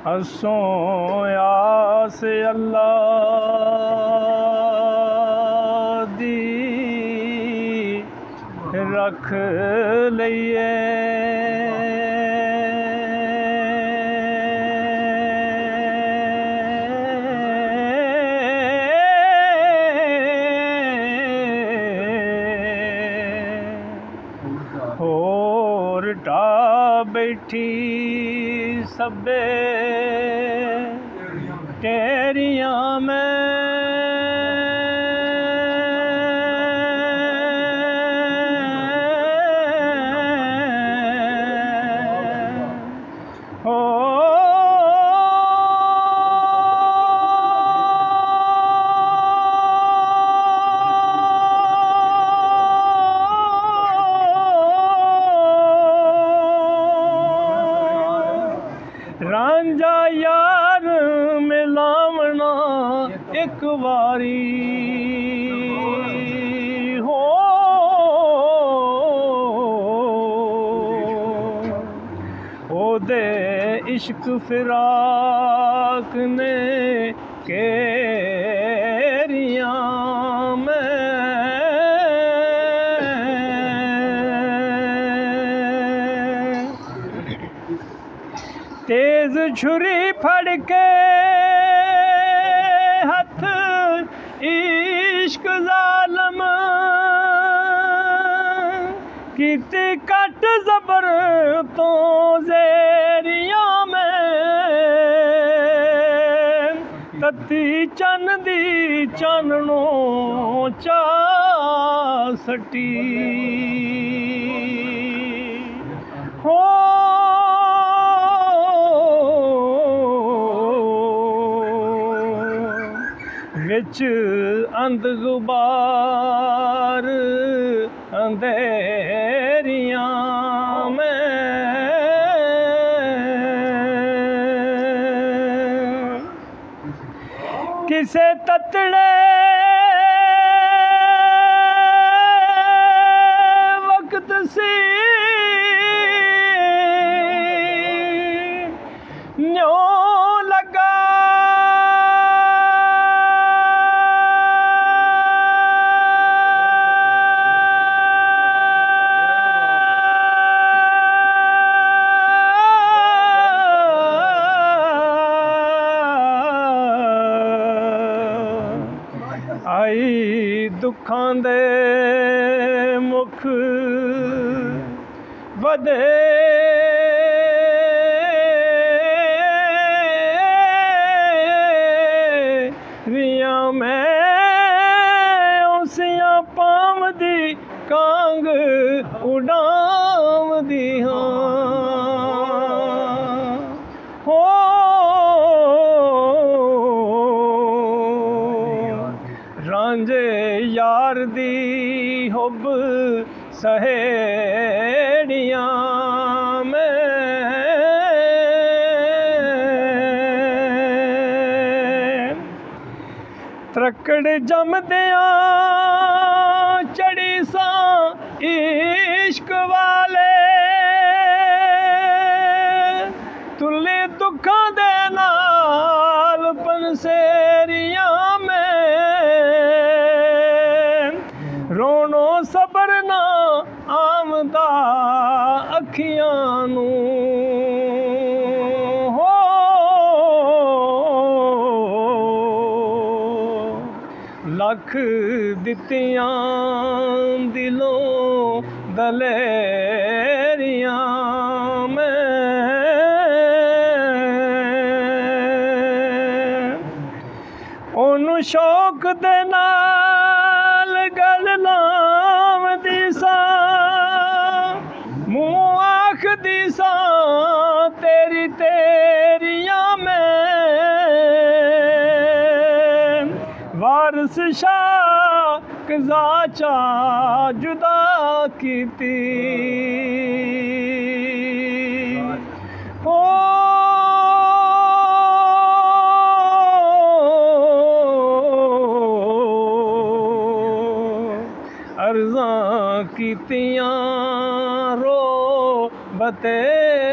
हसों आस अल्लाह दी रख लईए होर ढा बैठी सबे तेरियां में हो रांझा यार मिलावना एक वारी हो ओदे इश्क फिराक ने केरियां तेज छुरी फड़ के हथ इश्क जालम कीती कट जबर तो जेरियां में तती चन दी चाननो चा सटी हो विच अंध गुबार अंधेरियां में किसे ततड़े वक्त सी न्यो लगा आई दुखां दे मुख वधे रियां में उसियां पाम दी कांग उड़ाम दी हो रांझे यार दी हुब सहेड़ियां में त्रकड़ जमदियां चढ़ी सा इश्क वाले तुले दुखां दे नाल पंसेरियां रोनो सबर ना आमदा अखियां नू हो लख दित्तियां दिलों दलेरियां में ओनू शौक दे नाल गल लाम दी सा मूंह आख दी सा तेरी तेरियां में वारस शाह कज़ा चा जुदा कीती हो ਕੀਤੀਆਂ ਰੋ ਬਤੇਰੀਆਂ